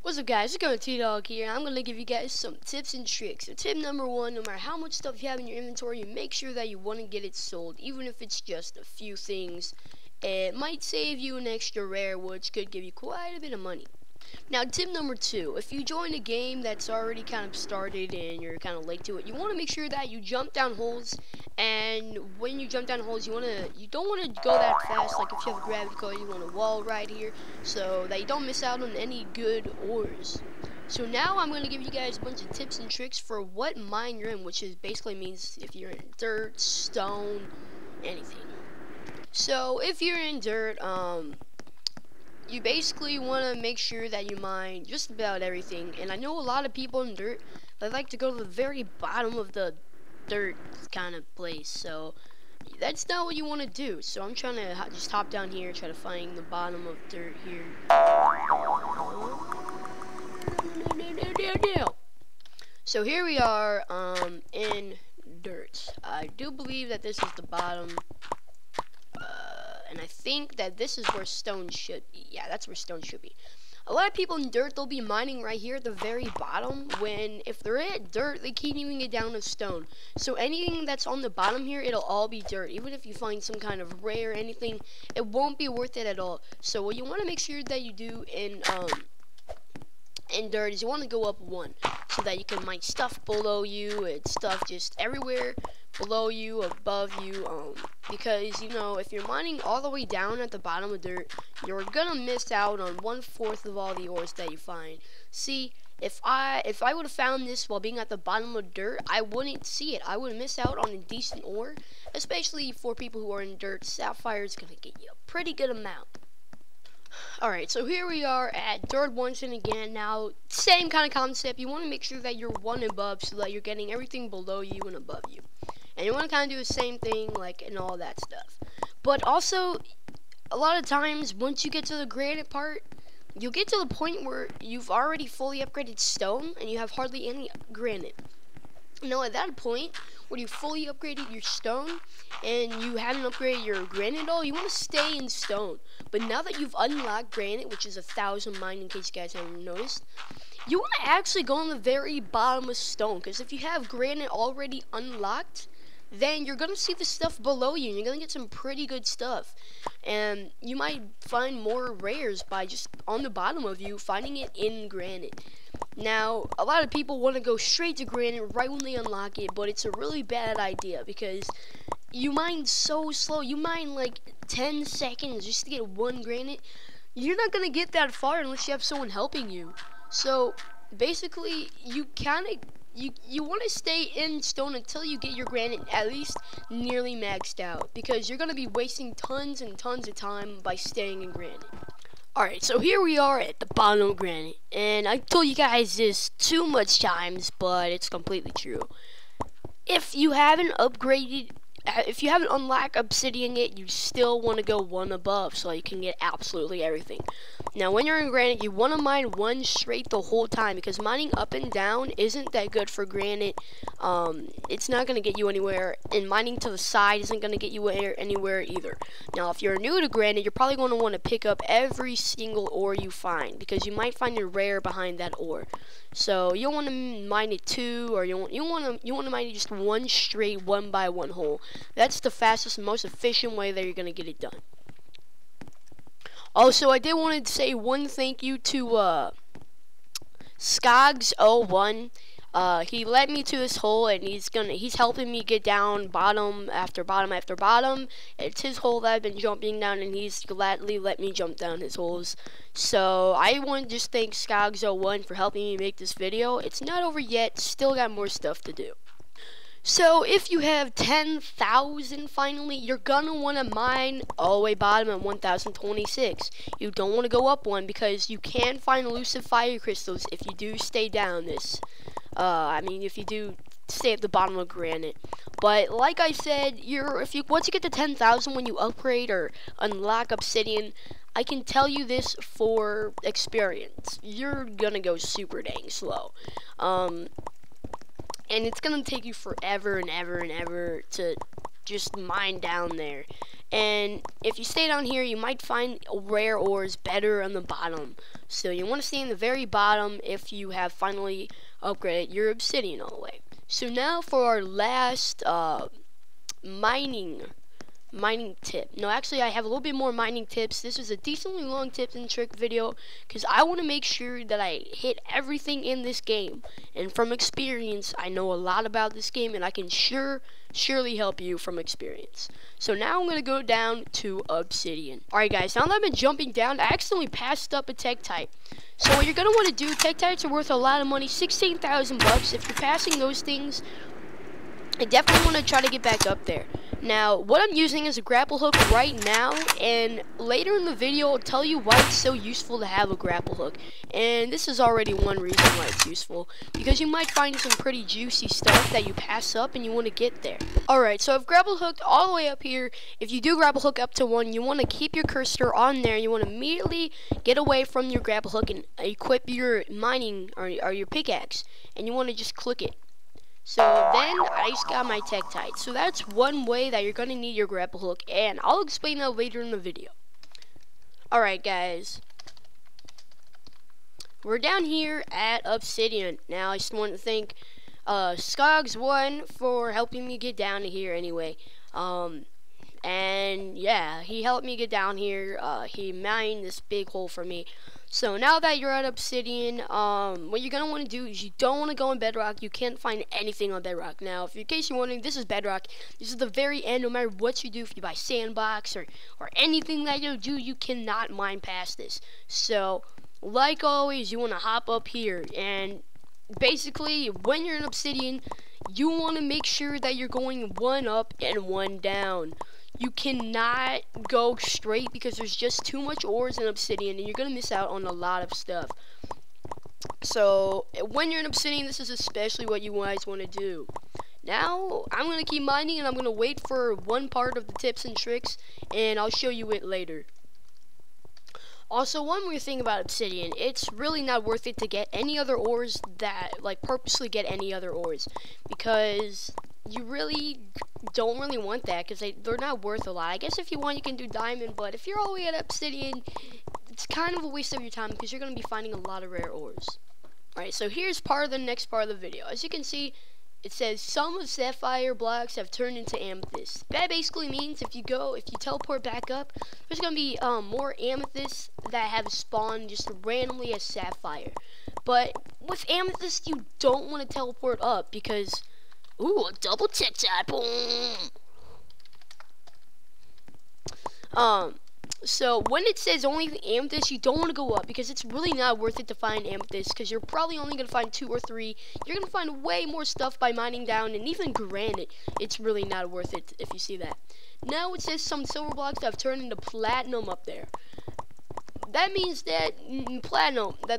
What's up, guys? It's gunnertdog here. I'm going to give you guys some tips and tricks. So tip number one, no matter how much stuff you have in your inventory, you make sure that you want to get it sold, even if it's just a few things. It might save you an extra rare, which could give you quite a bit of money. Now, tip number two, if you join a game that's already kind of started and you're kind of late to it, you want to make sure that you jump down holes. And when you jump down holes, you don't want to go that fast. Like if you have a gravity car, you want a wall right here so that you don't miss out on any good ores. So now I'm going to give you guys a bunch of tips and tricks for what mine you're in, which is basically means if you're in dirt, stone, anything. So if you're in dirt, you basically want to make sure that you mine just about everything. And I know a lot of people in dirt, they like to go to the very bottom of the dirt kind of place. So that's not what you want to do. So I'm trying to just hop down here, try to find the bottom of dirt here. So here we are in dirt. I do believe that this is the bottom. And I think that this is where stone should be. Yeah, that's where stone should be. A lot of people in dirt, they'll be mining right here at the very bottom, when if they're at dirt, they keep moving it down to stone. So anything that's on the bottom here, it'll all be dirt. Even if you find some kind of rare or anything, it won't be worth it at all. So what you want to make sure that you do in dirt is you want to go up one, so that you can mine stuff below you and stuff just everywhere below you, above you, because you know, if you're mining all the way down at the bottom of dirt, you're gonna miss out on 1/4 of all the ores that you find. See, if I would have found this while being at the bottom of dirt, I wouldn't see it. I would miss out on a decent ore, especially for people who are in dirt. Sapphire is gonna get you a pretty good amount. Alright, so here we are at dirt once and again. Now, same kind of concept. You want to make sure that you're one above, so that you're getting everything below you and above you. And you want to kind of do the same thing, like, and all that stuff. But also, a lot of times, once you get to the granite part, you'll get to the point where you've already fully upgraded stone, and you have hardly any granite. Now, at that point, where you fully upgraded your stone, and you haven't upgraded your granite at all, you want to stay in stone. But now that you've unlocked granite, which is 1,000 mine, in case you guys haven't noticed, you want to actually go on the very bottom of stone, because if you have granite already unlocked, then you're going to see the stuff below you, and you're going to get some pretty good stuff. And you might find more rares by just on the bottom of you, finding it in granite. Now, a lot of people want to go straight to granite right when they unlock it, but it's a really bad idea, because you mine so slow. You mine like 10 seconds just to get one granite. You're not going to get that far unless you have someone helping you. So, basically, you want to stay in stone until you get your granite at least nearly maxed out, because you're going to be wasting tons and tons of time by staying in granite. Alright, so here we are at the bottom of granite, and I told you guys this too much times, but it's completely true. If you haven't unlocked obsidian yet, you still want to go one above so you can get absolutely everything. Now, when you're in granite, you want to mine one straight the whole time, because mining up and down isn't that good for granite. It's not going to get you anywhere, and mining to the side isn't going to get you anywhere either. Now, if you're new to granite, you're probably going to want to pick up every single ore you find, because you might find a rare behind that ore. So you don't want to mine it two, or you want to mine it just one straight, one by one hole. That's the fastest and most efficient way that you're going to get it done. Also, I did want to say one thank you to Skogs01. He led me to this hole, and he's helping me get down bottom after bottom after bottom. It's his hole that I've been jumping down, and he's gladly let me jump down his holes. So I want to just thank Skogs01 for helping me make this video. It's not over yet, still got more stuff to do. So if you have 10,000 finally, you're gonna want to mine all the way bottom at 1,026. You don't want to go up one, because you can find elusive fire crystals if you do stay down this. If you do stay at the bottom of granite. But like I said, once you get to 10,000, when you upgrade or unlock obsidian, I can tell you this for experience, you're gonna go super dang slow. And it's gonna take you forever and ever and ever to just mine down there. And if you stay down here, you might find rare ores better on the bottom. So you want to stay in the very bottom if you have finally upgraded your obsidian all the way. So now for our last mining tip. No, actually I have a little bit more mining tips. This is a decently long tips and trick video because I want to make sure that I hit everything in this game. And from experience, I know a lot about this game, and I can surely help you from experience. So now I'm going to go down to obsidian. Alright guys, now that I've been jumping down, I accidentally passed up a tektite. So what you're going to want to do, tektites are worth a lot of money, 16,000 bucks. If you're passing those things, I definitely want to try to get back up there. Now, what I'm using is a grapple hook right now, and later in the video I'll tell you why it's so useful to have a grapple hook. And this is already one reason why it's useful, because you might find some pretty juicy stuff that you pass up and you want to get there. Alright, so I've grapple hooked all the way up here. If you do grapple hook up to 1, you want to keep your cursor on there. You want to immediately get away from your grapple hook and equip your mining or your pickaxe, and you want to just click it. So then I just got my tektite. So that's one way that you're going to need your grapple hook, and I'll explain that later in the video. Alright guys, we're down here at obsidian. Now I just want to thank Skogs1 for helping me get down to here anyway. And yeah, he helped me get down here. He mined this big hole for me. So now that you're at obsidian, what you're going to want to do is you don't want to go on bedrock. You can't find anything on bedrock. Now, if in case you're wondering, this is bedrock. This is the very end. No matter what you do, if you buy sandbox or anything that you do, you cannot mine past this. So, like always, you want to hop up here. And basically, when you're in obsidian, you want to make sure that you're going 1 up and 1 down. You cannot go straight because there's just too much ores in obsidian, and you're going to miss out on a lot of stuff. So, when you're in obsidian, this is especially what you guys want to do. Now, I'm going to keep mining, and I'm going to wait for one part of the tips and tricks, and I'll show you it later. Also, one more thing about obsidian, it's really not worth it to get any other ores purposely get any other ores, because you really don't really want that, because they're not worth a lot. I guess if you want, you can do diamond, but if you're all the way at obsidian, it's kind of a waste of your time, because you're going to be finding a lot of rare ores. Alright, so here's the next part of the video. As you can see, it says some of sapphire blocks have turned into amethyst. That basically means if you teleport back up, there's going to be more amethysts that have spawned just randomly as sapphire. But with amethyst, you don't want to teleport up because, ooh, a double tektite, boom! So when it says only the amethyst, you don't want to go up because it's really not worth it to find amethyst, because you're probably only going to find 2 or 3. You're going to find way more stuff by mining down, and even granite, it's really not worth it if you see that. Now it says some silver blocks that have turned into platinum up there. That means that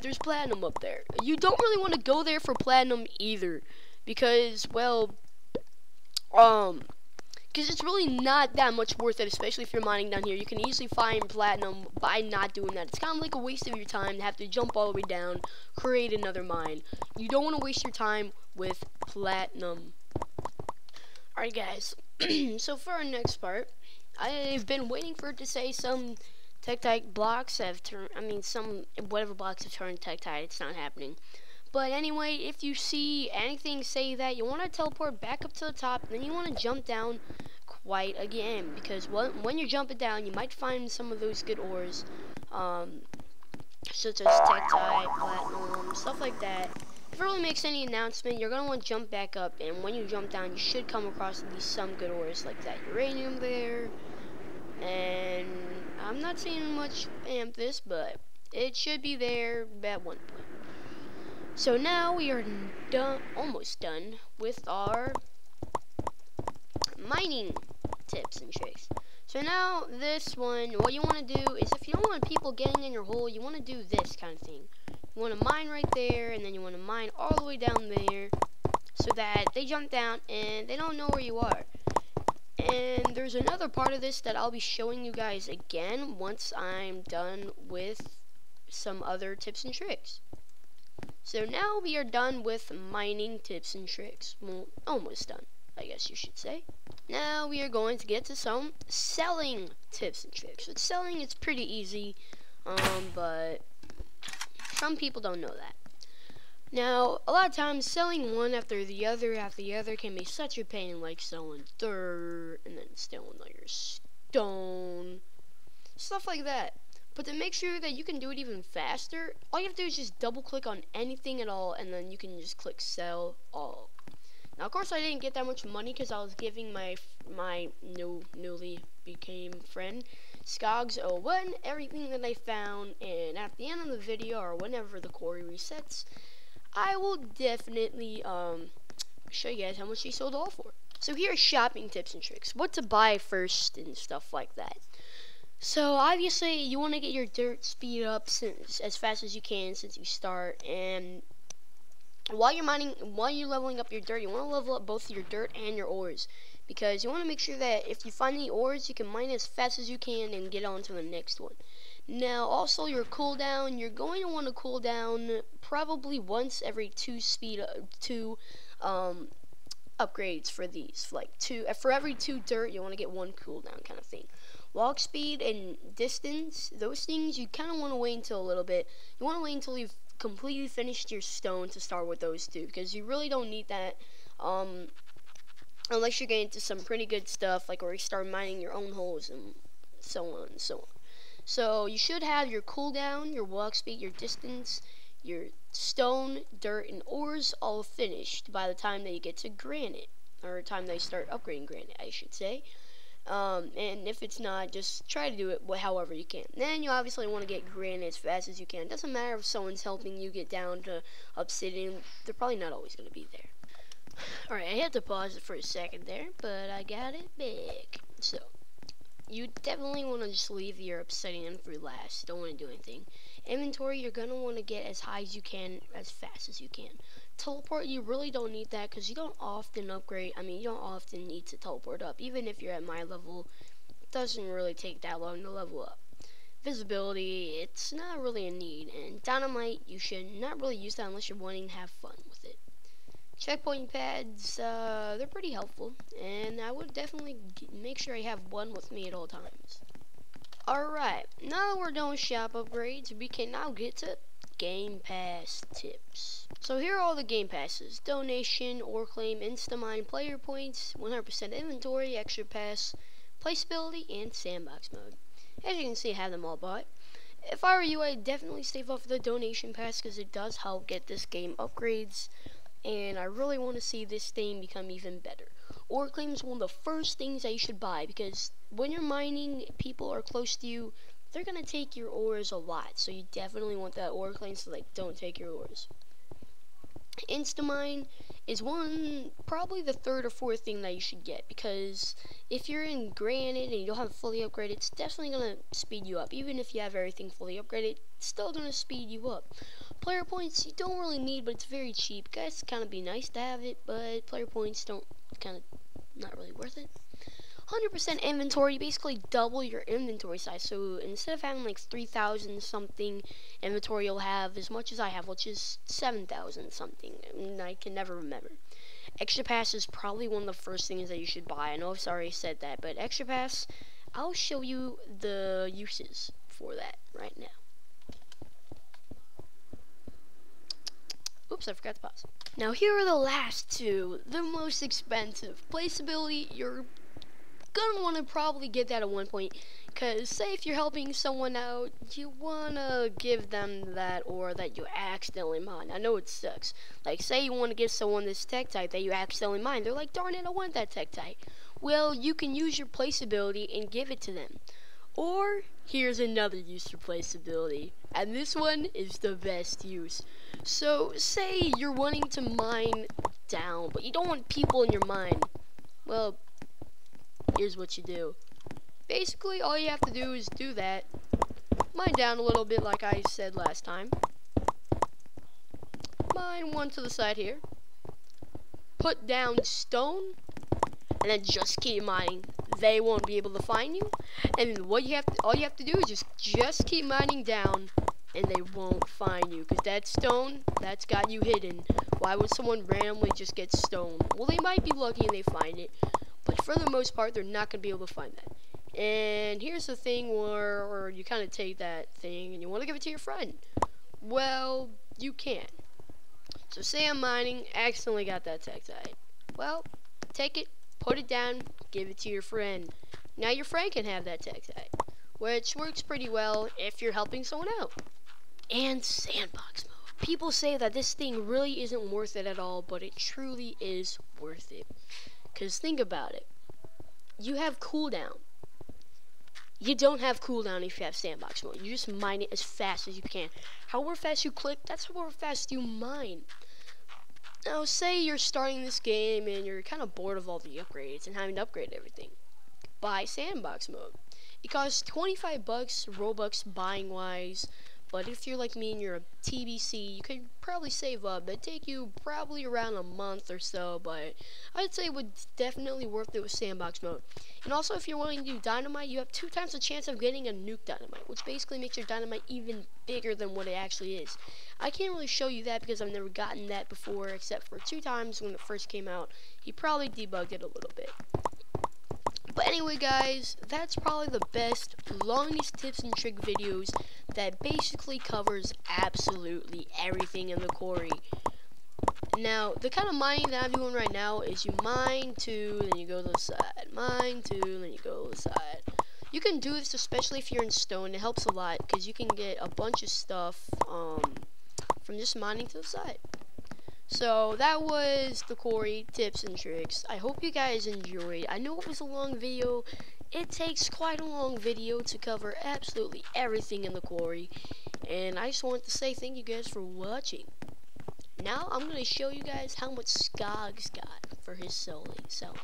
there's platinum up there. You don't really want to go there for platinum either, because, well, because it's really not that much worth it, especially if you're mining down here. You can easily find platinum by not doing that. It's kind of like a waste of your time to have to jump all the way down, create another mine. You don't want to waste your time with platinum. Alright guys, so for our next part, I've been waiting for it to say some tektite blocks have turned, whatever blocks have turned tektite. It's not happening. But anyway, if you see anything say that, you want to teleport back up to the top, and then you want to jump down quite again, because when you're jumping down, you might find some of those good ores, such as tektite, platinum, stuff like that. If it really makes any announcement, you're going to want to jump back up, and when you jump down, you should come across at least some good ores like that uranium there, and I'm not seeing much amethyst, but it should be there at one point. So now we are almost done with our mining tips and tricks. So now this one, what you want to do is, if you don't want people getting in your hole, you want to do this kind of thing. You want to mine right there, and then you want to mine all the way down there, so that they jump down and they don't know where you are. And there's another part of this that I'll be showing you guys again once I'm done with some other tips and tricks. So now we are done with mining tips and tricks. Well, almost done, I guess you should say. Now we are going to get to some selling tips and tricks. With selling, it's pretty easy, but some people don't know that. Now, a lot of times, selling one after the other can be such a pain, like selling dirt, and then selling all your stone, stuff like that. But to make sure that you can do it even faster, all you have to do is just double click on anything at all, and then you can just click sell all. Now, of course, I didn't get that much money because I was giving my newly became friend Skogs01 everything that I found, and at the end of the video, or whenever the quarry resets, I will definitely show you guys how much they sold all for. So here are shopping tips and tricks, what to buy first and stuff like that. So obviously you want to get your dirt speed up as fast as you can since you start, and while you're leveling up your dirt, you want to level up both your dirt and your ores, because you want to make sure that if you find the ores, you can mine as fast as you can and get on to the next one. Now also your cooldown, you're going to want to cool down probably once every two upgrades for these, like for every 2 dirt you want to get 1 cooldown kind of thing. Walk speed and distance, those things you kind of want to wait until a little bit. You want to wait until you've completely finished your stone to start with those 2, because you really don't need that unless you're getting into some pretty good stuff, like where you start mining your own holes and so on and so on. So you should have your cooldown, your walk speed, your distance, your stone, dirt, and ores all finished by the time that you get to granite, or time they start upgrading granite, I should say. And if it's not, just try to do it however you can. Then you obviously want to get granite as fast as you can. It doesn't matter if someone's helping you get down to obsidian, they're probably not always going to be there. Alright, I had to pause it for a second there, but I got it back. So, you definitely want to just leave your obsidian for last. Don't want to do anything. Inventory, you're going to want to get as high as you can, as fast as you can. Teleport, you really don't need that because you don't often upgrade. You don't often need to teleport up. Even if you're at my level, it doesn't really take that long to level up. Visibility, it's not really a need. And dynamite, you should not really use that unless you're wanting to have fun with it. Checkpoint pads, they're pretty helpful, and I would definitely make sure I have one with me at all times. Alright, now that we're done with shop upgrades, we can now get to Game Pass tips. So here are all the Game Passes: donation, ore claim, insta-mine, player points, 100% inventory, extra pass, placeability, and sandbox mode. As you can see, I have them all bought. If I were you, I'd definitely save up for the donation pass because it does help get this game upgrades, and I really want to see this thing become even better. Ore claim is one of the first things that you should buy, because when you're mining, people are close to you, they're going to take your ores a lot, so you definitely want that ore claim so they don't take your ores. Instamine is probably the 3rd or 4th thing that you should get, because if you're in granite and you don't have it fully upgraded, it's definitely going to speed you up. Even if you have everything fully upgraded, it's still going to speed you up. Player points, you don't really need, but it's very cheap. Guys, kind of be nice to have it, but player points kind of not really worth it. 100% inventory, you basically double your inventory size. So instead of having like 3,000 something inventory, you'll have as much as I have, which is 7,000 something, and I can never remember. Extra pass is probably one of the first things that you should buy. I know I've already said that, but extra pass, I'll show you the uses for that right now. Oops, I forgot to pause. Now here are the last 2, the most expensive. Placeability, you're gonna want to probably get that at one point, because say if you're helping someone out, you want to give them that ore that you accidentally mined. I know it sucks. Like, say you want to give someone this tektite that you accidentally mined. They're like, darn it, I want that tektite. Well, you can use your placeability and give it to them. Or, here's another use for placeability, and this one is the best use. So, say you're wanting to mine down, but you don't want people in your mine. Well, here's what you do. Basically, all you have to do is do that. Mine down a little bit like I said last time. Mine one to the side here. Put down stone, and then just keep mining. They won't be able to find you, and all you have to do is just keep mining down, and they won't find you, because that stone, that's got you hidden. Why would someone randomly just get stone? Well, they might be lucky and they find it. But for the most part, they're not going to be able to find that. And here's the thing where you kind of take that thing and you want to give it to your friend. Well, you can. So say I'm mining, accidentally got that tectite. Well, take it, put it down, give it to your friend. Now your friend can have that tectite, which works pretty well if you're helping someone out. And sandbox mode. People say that this thing really isn't worth it at all, but it truly is worth it. Because think about it. You have cooldown. You don't have cooldown if you have sandbox mode. You just mine it as fast as you can. However fast you click, that's however fast you mine. Now, say you're starting this game and you're kind of bored of all the upgrades and having to upgrade everything. Buy sandbox mode. It costs 25 bucks Robux buying wise, but if you're like me and you're a TBC, you could probably save up. It'd take you probably around a month or so, but I'd say it would definitely worth it with sandbox mode. And also, if you're willing to do dynamite, you have 2 times the chance of getting a nuke dynamite, which basically makes your dynamite even bigger than what it actually is. I can't really show you that because I've never gotten that before, except for 2 times when it first came out. He probably debugged it a little bit. But anyway, guys, that's probably the best, longest tips and trick videos that basically covers absolutely everything in the quarry. Now, the kind of mining that I'm doing right now is you mine 2, then you go to the side. Mine 2, then you go to the side. You can do this especially if you're in stone. It helps a lot because you can get a bunch of stuff from just mining to the side. So that was the quarry tips and tricks. I hope you guys enjoyed. I know it was a long video. It takes quite a long video to cover absolutely everything in the quarry. And I just wanted to say thank you guys for watching. Now I'm going to show you guys how much Skog's got for his selling.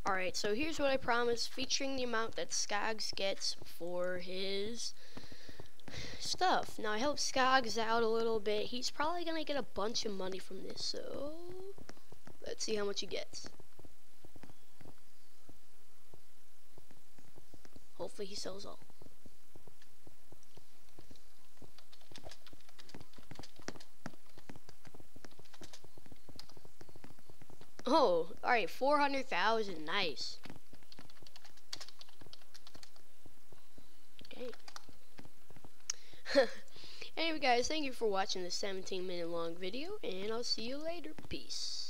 Alright, so here's what I promised, featuring the amount that Skog's gets for his stuff. Now I helped Skog's out a little bit. He's probably gonna get a bunch of money from this, so let's see how much he gets. Hopefully he sells all. Oh, alright, 400,000, nice. Okay. Anyway guys, thank you for watching this 17-minute long video, and I'll see you later. Peace.